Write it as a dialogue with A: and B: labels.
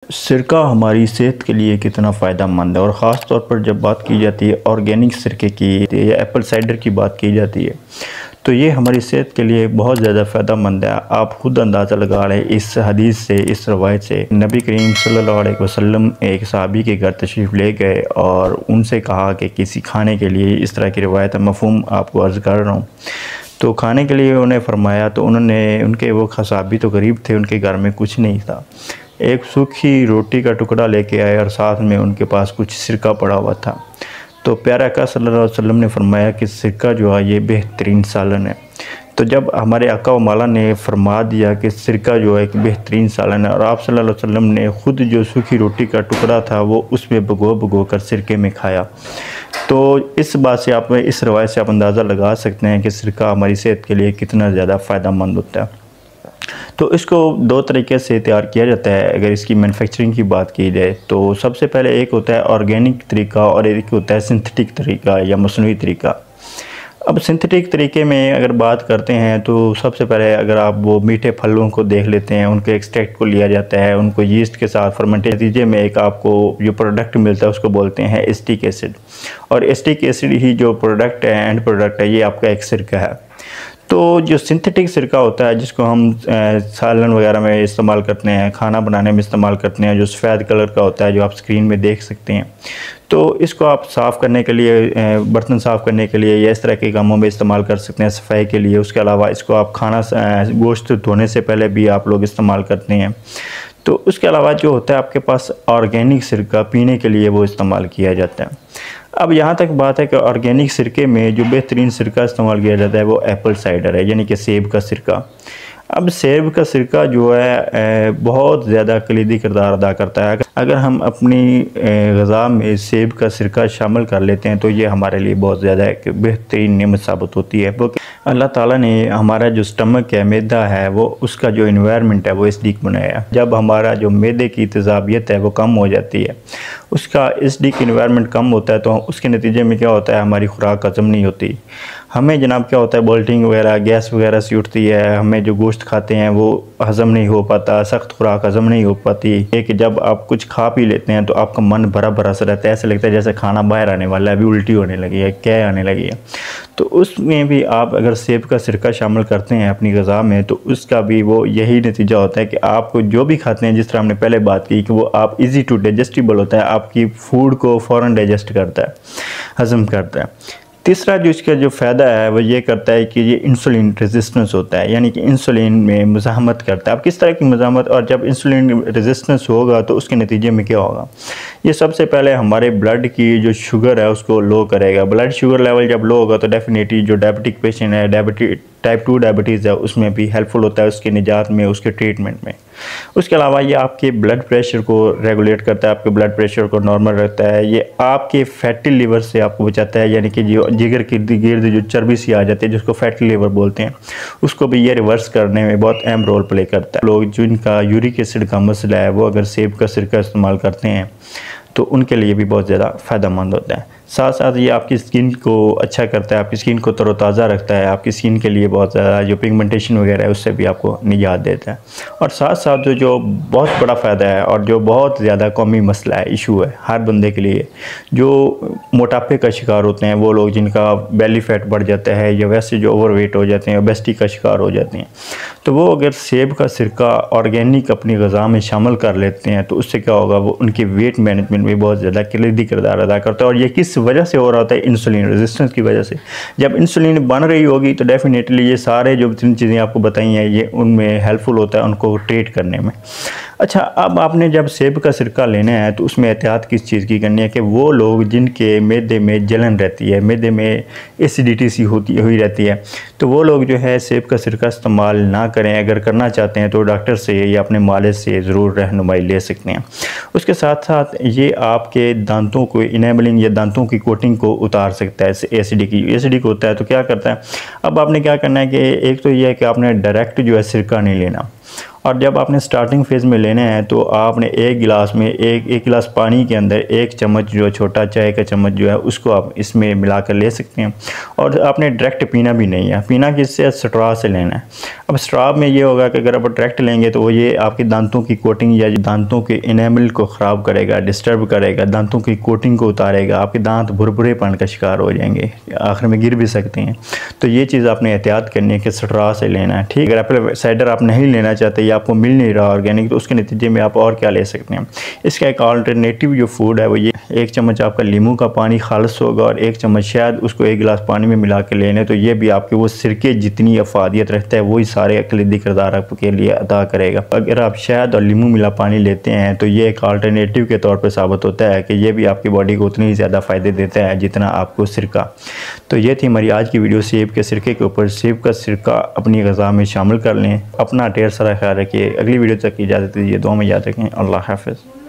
A: सिरका हमारी सेहत के लिए कितना फ़ायदेमंद है और ख़ास तौर पर जब बात की जाती है ऑर्गेनिक सिरके की या एप्पल साइडर की बात की जाती है तो ये हमारी सेहत के लिए बहुत ज़्यादा फ़ायदेमंद है। आप खुद अंदाज़ा लगा रहे हैं इस हदीस से, इस रवायत से। नबी करीम सल्लल्लाहु अलैहि वसल्लम एक सहाबी के घर तशरीफ़ ले गए और उनसे कहा कि किसी खाने के लिए, इस तरह की रवायत मफ़हूम आपको अर्ज़ कर रहा हूँ। तो खाने के लिए उन्हें फ़रमाया तो उन्होंने, उनके वो सहाबी तो गरीब थे, उनके घर में कुछ नहीं था। एक सूखी रोटी का टुकड़ा लेके आए और साथ में उनके पास कुछ सिरका पड़ा हुआ था। तो प्यारे आका सल्लल्लाहु अलैहि वसल्लम ने फरमाया कि सिरका जो है ये बेहतरीन सालन है। तो जब हमारे आका व मौला ने फरमा दिया कि सिरका जो है एक बेहतरीन सालन है और आप सल्लल्लाहु अलैहि वसल्लम ने ख़ुद जो सूखी रोटी का टुकड़ा था वो उसमें भिगो कर सिरके में खाया, तो इस बात से आप, इस रवायत से आप अंदाज़ा लगा सकते हैं कि सिरका हमारी सेहत के लिए कितना ज़्यादा फ़ायदेमंद होता है। तो इसको दो तरीके से तैयार किया जाता है। अगर इसकी मैन्युफैक्चरिंग की बात की जाए तो सबसे पहले एक होता है ऑर्गेनिक तरीका और एक होता है सिंथेटिक तरीका या मसनूई तरीका। अब सिंथेटिक तरीके में अगर बात करते हैं तो सबसे पहले अगर आप वो मीठे फलों को देख लेते हैं, उनके एक्सट्रैक्ट को लिया जाता है, उनको यीस्ट के साथ फर्मेंटेशन नतीजे में एक आपको जो प्रोडक्ट मिलता है उसको बोलते हैं एसिटिक एसिड, और एसिटिक एसिड ही जो प्रोडक्ट है, एंड प्रोडक्ट है, ये आपका एक सिरका है। तो जो सिंथेटिक सिरका होता है जिसको हम सालन वगैरह में इस्तेमाल करते हैं, खाना बनाने में इस्तेमाल करते हैं, जो सफ़ेद कलर का होता है जो आप स्क्रीन में देख सकते हैं, तो इसको आप साफ़ करने के लिए, बर्तन साफ़ करने के लिए या इस तरह के कामों में इस्तेमाल कर सकते हैं, सफाई के लिए। उसके अलावा इसको आप खाना, गोश्त धोने से पहले भी आप लोग इस्तेमाल करते हैं। तो उसके अलावा जो होता है आपके पास ऑर्गेनिक सिरका पीने के लिए वो इस्तेमाल किया जाता है। अब यहाँ तक बात है कि ऑर्गेनिक सिरके में जो बेहतरीन सिरका इस्तेमाल किया जाता है वो एप्पल साइडर है, यानी कि सेब का सिरका। अब सेब का सिरका जो है बहुत ज़्यादा कलीदी किरदार अदा करता है। अगर हम अपनी ग़िज़ा में सेब का सिरका शामिल कर लेते हैं तो ये हमारे लिए बहुत ज़्यादा एक बेहतरीन नेमत साबित होती है। क्योंकि अल्लाह ताला ने हमारा जो स्टमक है, मैदा है, वो उसका जो इन्वायरमेंट है वो एसिडिक बनाया। जब हमारा जो मैदे की तेज़ाबियत है वो कम हो जाती है, उसका एसिडिक इन्वायरमेंट कम होता है, तो उसके नतीजे में क्या होता है, हमारी खुराक हज़म नहीं होती। हमें जनाब क्या होता है, बोल्टिंग वगैरह, गैस वगैरह सी उठती है, हमें जो गोश्त खाते हैं वो हज़म नहीं हो पाता, सख्त खुराक हज़म नहीं हो पाती। एक जब आप कुछ खा पी लेते हैं तो आपका मन भरा भरा सा रहता है, ऐसा लगता है जैसे खाना बाहर आने वाला है, अभी उल्टी होने लगी है, क्या आने लगी है। तो उसमें भी आप अगर सेब का सिरका शामिल करते हैं अपनी ग़िज़ा में तो उसका भी वो यही नतीजा होता है कि आपको जो भी खाते हैं, जिस तरह हमने पहले बात की कि वो आप ईज़ी टू डाइजेस्टिबल होता है, आपकी फूड को फ़ौरन डाइजेस्ट करता है, हज़म करता है। तीसरा जो इसका जो फ़ायदा है वो ये करता है कि ये इंसुलिन रेजिस्टेंस होता है, यानी कि इंसुलिन में मुज़ाहमत करता है। अब किस तरह की मुज़ाहमत, और जब इंसुलिन रेजिस्टेंस होगा तो उसके नतीजे में क्या होगा, ये सबसे पहले हमारे ब्लड की जो शुगर है उसको लो करेगा। ब्लड शुगर लेवल जब लो होगा तो डेफिनेटली जो डायबिटिक पेशेंट है, टाइप 2 डायबिटीज़ है, उसमें भी हेल्पफुल होता है, उसके निजात में, उसके ट्रीटमेंट में। उसके अलावा ये आपके ब्लड प्रेशर को रेगुलेट करता है, आपके ब्लड प्रेशर को नॉर्मल रखता है। ये आपके फैटी लीवर से आपको बचाता है, यानी कि जो जिगर के गिर्द जो चर्बी सी आ जाती है जिसको फैटी लीवर बोलते हैं, उसको भी ये रिवर्स करने में बहुत अहम रोल प्ले करता है। लोग जिनका यूरिक एसिड का मसला है वो अगर सेब का सिरका इस्तेमाल करते हैं तो उनके लिए भी बहुत ज़्यादा फ़ायदेमंद होता है। साथ साथ ये आपकी स्किन को अच्छा करता है, आपकी स्किन को तरोताज़ा रखता है, आपकी स्किन के लिए बहुत ज़्यादा जो पिगमेंटेशन वगैरह है उससे भी आपको निजात देता है। और साथ साथ जो बहुत बड़ा फ़ायदा है और जो बहुत ज़्यादा कौमी मसला है, इशू है हर बंदे के लिए, जो मोटापे का शिकार होते हैं, वो लोग जिनका बेली फैट बढ़ जाता है या वैसे जो ओवरवेट हो जाते हैं, ओबेसिटी का शिकार हो जाते हैं, तो वो अगर सेब का सिरका ऑर्गेनिक अपनी ग़िज़ा में शामिल कर लेते हैं तो उससे क्या होगा, वो उनकी वेट मैनेजमेंट में बहुत ज़्यादा कलीदी किरदार अदा करता है। और ये किस वजह से हो रहा होता है, इंसुलिन रेजिस्टेंस की वजह से। जब इंसुलिन बन रही होगी तो डेफिनेटली ये सारे जो तीन चीज़ें आपको बताई हैं ये उनमें हेल्पफुल होता है उनको ट्रीट करने में। अच्छा, अब आपने जब सेब का सिरका लेना है तो उसमें एहतियात किस चीज़ की करनी है कि वो लोग जिनके मैदे में जलन रहती है, मैदे में एसिडिटी सी हुई रहती है, तो वो लोग जो है सेब का सिरका इस्तेमाल ना करें। अगर करना चाहते हैं तो डॉक्टर से या अपने मालिज से ज़रूर रहनुमाई ले सकते हैं। उसके साथ साथ ये आपके दांतों को इनेबलिंग या दांतों की कोटिंग को उतार सकता है। एसिडिक होता है तो क्या करता है, अब आपने क्या करना है कि एक तो ये है कि आपने डायरेक्ट जो है सिरका नहीं लेना, और जब आपने स्टार्टिंग फेज़ में लेना है तो आपने एक गिलास में एक गिलास पानी के अंदर 1 चम्मच जो छोटा चाय का चम्मच जो है उसको आप इसमें मिला कर ले सकते हैं। और आपने डायरेक्ट पीना भी नहीं है, पीना किससे, स्ट्रॉ से लेना है। अब स्ट्रॉ में ये होगा कि अगर आप डायरेक्ट लेंगे तो वो ये आपके दांतों की कोटिंग या दांतों के इनेमल को ख़राब करेगा, डिस्टर्ब करेगा, दांतों की कोटिंग को उतारेगा, आपके दांत भुरभुरेपन का शिकार हो जाएंगे, आखिर में गिर भी सकते हैं। तो ये चीज़ आपने एहतियात करनी है कि स्ट्रॉ से लेना है, ठीक है। अगर एप्पल साइडर आप नहीं लेना चाहते या आपको मिल नहीं रहा ऑर्गेनिक, तो उसके नतीजे में आप और क्या ले सकते हैं। इसका एक अल्टरनेटिव जो फूड है वो ये 1 चम्मच आपका नींबू का पानी खालिस होगा और 1 चम्मच शहद, उसको 1 गिलास पानी में मिला के लेने, तो ये भी आपके वो सिरके जितनी अफादियत रखता है वही सारे कलीदी किरदार आपके लिए अदा करेगा। अगर आप शहद और नींबू मिला पानी लेते हैं तो ये एक अल्टरनेटिव के तौर पर साबित होता है कि ये भी आपकी बॉडी को उतनी ही ज़्यादा फ़ायदे देता है जितना आपको सिरका। तो ये थी हमारी आज की वीडियो सेब के सिरके के ऊपर। सेब का सिरका अपनी ग़िज़ा में शामिल कर लें। अपना ढेर सारा ख्याल रखिए। अगली वीडियो तक की इजाज़त दीजिए। दुआ में याद रखें। अल्लाह हाफ़िज़।